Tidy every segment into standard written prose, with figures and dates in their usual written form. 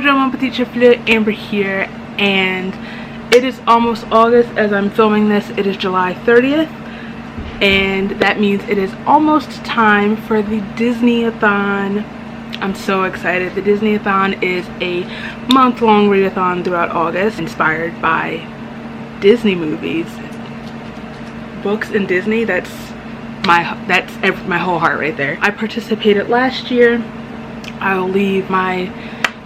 Bonjour mon petit chifle, Amber here, and it is almost August as I'm filming this. It is July 30th, and that means it is almost time for the DisneyAthon. I'm so excited. The DisneyAthon is a month-long readathon throughout August, inspired by Disney movies. Books and Disney, that's my whole heart right there. I participated last year. I'll leave my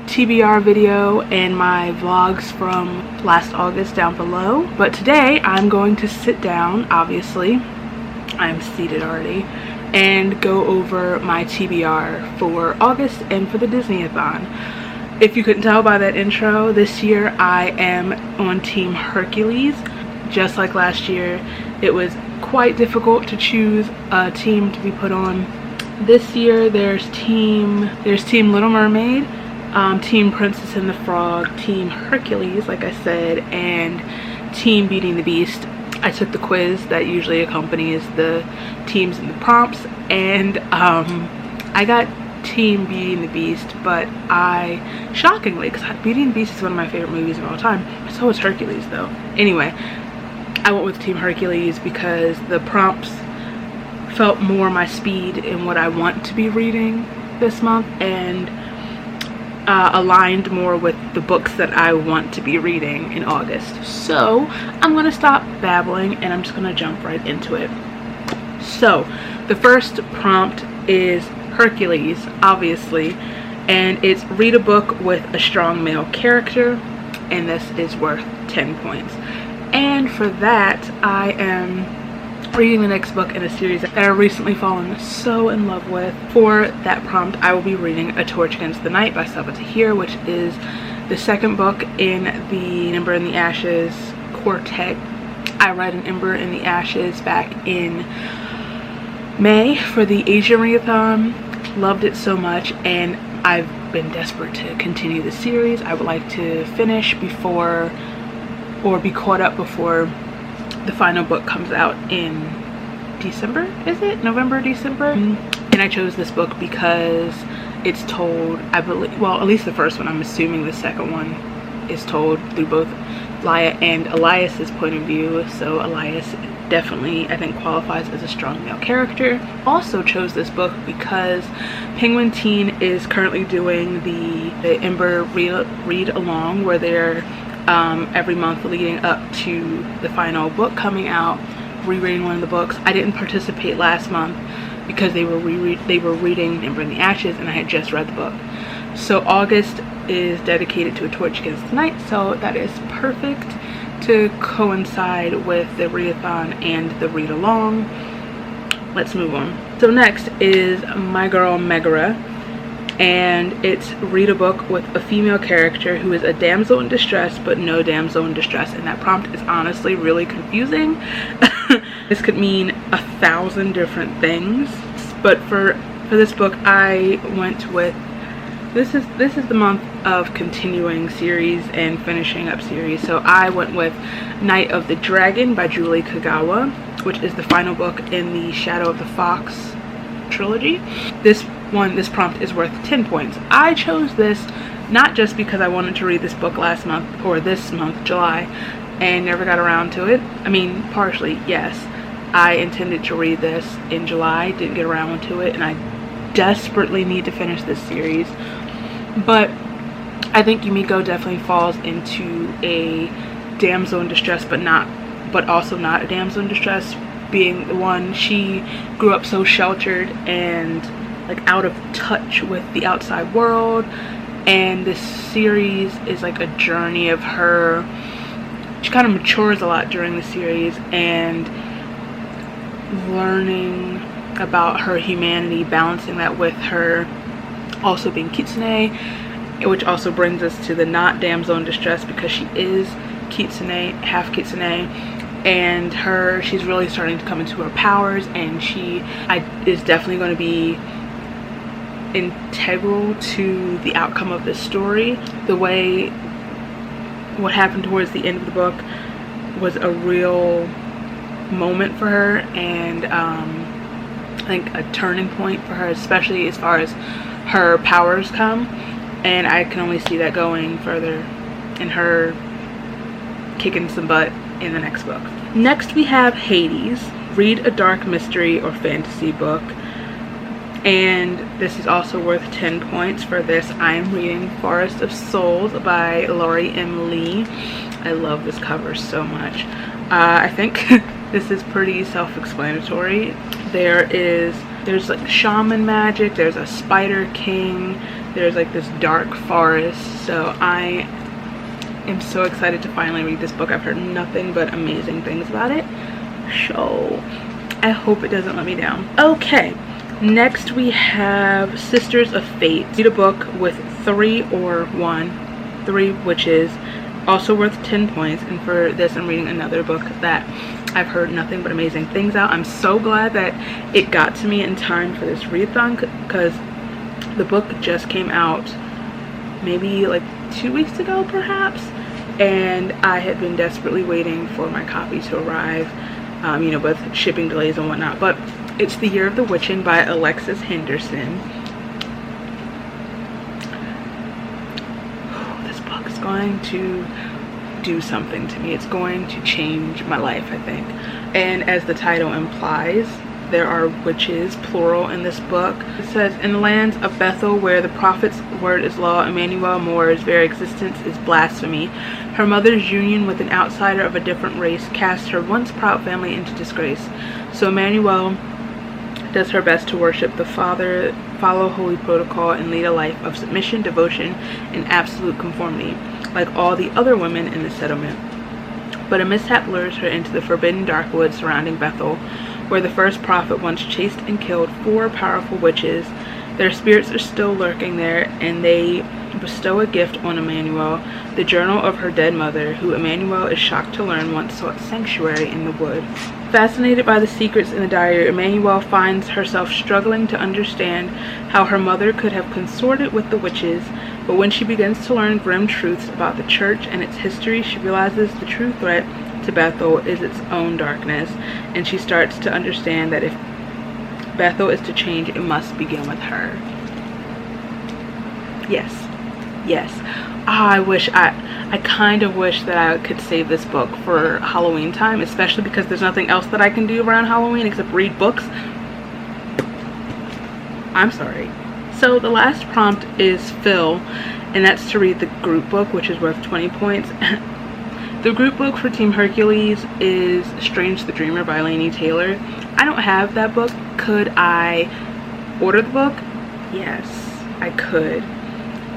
TBR video and my vlogs from last August down below. But today I'm going to sit down, obviously, I'm seated already, and go over my TBR for August and for the DisneyAthon. If you couldn't tell by that intro, this year I am on Team Hercules. Just like last year, it was quite difficult to choose a team to be put on. This year there's Team Little Mermaid, Team Princess and the Frog, Team Hercules, like I said, and Team Beauty and the Beast. I took the quiz that usually accompanies the teams and the prompts, and I got Team Beauty and the Beast, but shockingly, because Beauty and the Beast is one of my favorite movies of all time, so is Hercules though. Anyway, I went with Team Hercules because the prompts felt more my speed in what I want to be reading this month, and aligned more with the books that I want to be reading in August. So I'm gonna stop babbling and I'm just gonna jump right into it. So the first prompt is Hercules, obviously, and it's read a book with a strong male character, and this is worth 10 points. And for that, I am reading the next book in a series that I've recently fallen so in love with. For that prompt, I will be reading A Torch Against the Night by Sabaa Tahir, which is the second book in the Ember in the Ashes quartet. I read An Ember in the Ashes back in May for the Asian readathon. Loved it so much, and I've been desperate to continue the series. I would like to finish before, or be caught up before, the final book comes out in December, is it? November, December? And I chose this book because it's told, I believe, well, at least the first one, I'm assuming the second one is told through both Laya and Elias's point of view. So Elias definitely, I think, qualifies as a strong male character. Also chose this book because Penguin Teen is currently doing the Ember read along, where they're every month leading up to the final book coming out, rereading one of the books. I didn't participate last month because they were reading Ember in the Ashes, and I had just read the book. So August is dedicated to A Torch Against the Night, so that is perfect to coincide with the readathon and the read along. Let's move on. So next is My Girl Megura, and it's read a book with a female character who is a damsel in distress but no damsel in distress, and that prompt is honestly really confusing. This could mean 1,000 different things, but for this book I went with, this is the month of continuing series and finishing up series, so I went with Night of the Dragon by Julie Kagawa, which is the final book in the Shadow of the Fox trilogy. This prompt is worth 10 points. I chose this not just because I wanted to read this book last month, or this month, July, and never got around to it. I mean, partially, yes. I intended to read this in July, didn't get around to it, and I desperately need to finish this series. But I think Yumiko definitely falls into a damsel in distress, but also not a damsel in distress, being the one, she grew up so sheltered and like out of touch with the outside world, and this series is like a journey of her. She kind of matures a lot during the series and learning about her humanity, balancing that with her also being kitsune, which also brings us to the not damsel in distress, because she is kitsune, half kitsune, and she's really starting to come into her powers, and she is definitely going to be integral to the outcome of this story. What happened towards the end of the book was a real moment for her, and I think a turning point for her, especially as far as her powers come. and I can only see that going further and her kicking some butt in the next book. Next we have Hades. Read a dark mystery or fantasy book, and this is also worth 10 points. For this, I am reading Forest of Souls by Laurie M. Lee. I love this cover so much. I think this is pretty self-explanatory. There's like shaman magic, there's a spider king, there's like this dark forest. So I am so excited to finally read this book. I've heard nothing but amazing things about it, so I hope it doesn't let me down. Okay, next we have Sisters of Fate. Read a book with 3 witches, also worth 10 points. And for this, I'm reading another book that I've heard nothing but amazing things out. I'm so glad that it got to me in time for this readathon, because the book just came out maybe like 2 weeks ago perhaps, and I had been desperately waiting for my copy to arrive, you know, with shipping delays and whatnot. But it's The Year of the Witching by Alexis Henderson. This book is going to do something to me. It's going to change my life, I think. And as the title implies, there are witches, plural, in this book. It says, in the lands of Bethel, where the prophet's word is law, Emmanuel Moore's very existence is blasphemy. Her mother's union with an outsider of a different race cast her once proud family into disgrace. So Emmanuel does her best to worship the Father, follow holy protocol, and lead a life of submission, devotion, and absolute conformity, like all the other women in the settlement. But a mishap lures her into the forbidden dark woods surrounding Bethel, where the first prophet once chased and killed 4 powerful witches. Their spirits are still lurking there, and they bestow a gift on Emmanuel, the journal of her dead mother, who Emmanuel is shocked to learn once sought sanctuary in the wood. Fascinated by the secrets in the diary, Emmanuel finds herself struggling to understand how her mother could have consorted with the witches, but when she begins to learn grim truths about the church and its history, she realizes the true threat to Bethel is its own darkness, and she starts to understand that if Bethel is to change, it must begin with her. Yes. I kind of wish that I could save this book for Halloween time, especially because there's nothing else that I can do around Halloween except read books. I'm sorry. So the last prompt is Phil, and that's to read the group book, which is worth 20 points. The group book for Team Hercules is Strange the Dreamer by Laini Taylor. I don't have that book. Could I order the book? Yes, I could.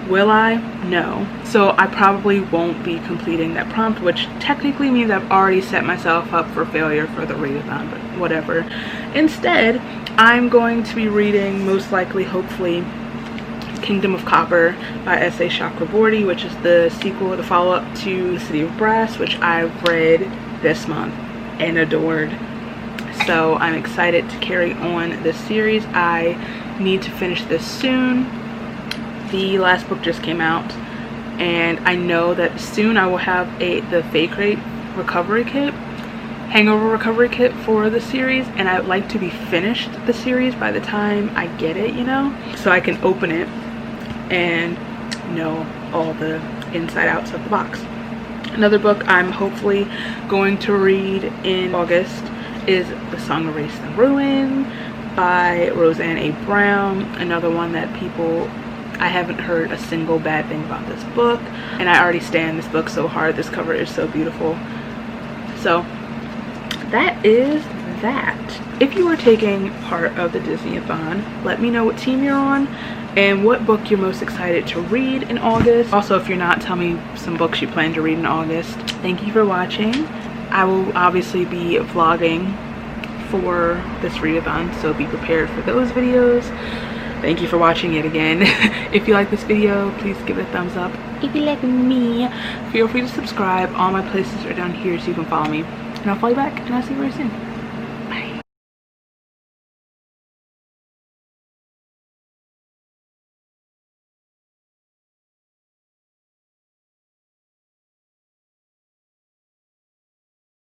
Will I? No. So I probably won't be completing that prompt, which technically means I've already set myself up for failure for the readathon, but whatever. Instead, I'm going to be reading, most likely, hopefully, Kingdom of Copper by S.A. Chakraborty, which is the sequel, the follow-up to City of Brass, which I read this month and adored. So I'm excited to carry on this series. I need to finish this soon. The last book just came out, and I know that soon I will have the Fake Rate recovery kit, hangover recovery kit for the series, and I would like to be finished the series by the time I get it, you know, so I can open it and know all the inside outs of the box. Another book I'm hopefully going to read in August is The Song of Race and Ruin by Roseanne A. Brown. Another one that I haven't heard a single bad thing about this book, and I already stand this book so hard. This cover is so beautiful. So that is that. If you are taking part of the DisneyAthon, let me know what team you're on and what book you're most excited to read in August. Also, if you're not, tell me some books you plan to read in August. Thank you for watching. I will obviously be vlogging for this readathon, so be prepared for those videos. Thank you for watching it again. If you like this video, please give it a thumbs up. If you like me, feel free to subscribe. All my places are down here so you can follow me. And I'll follow you back, and I'll see you very soon.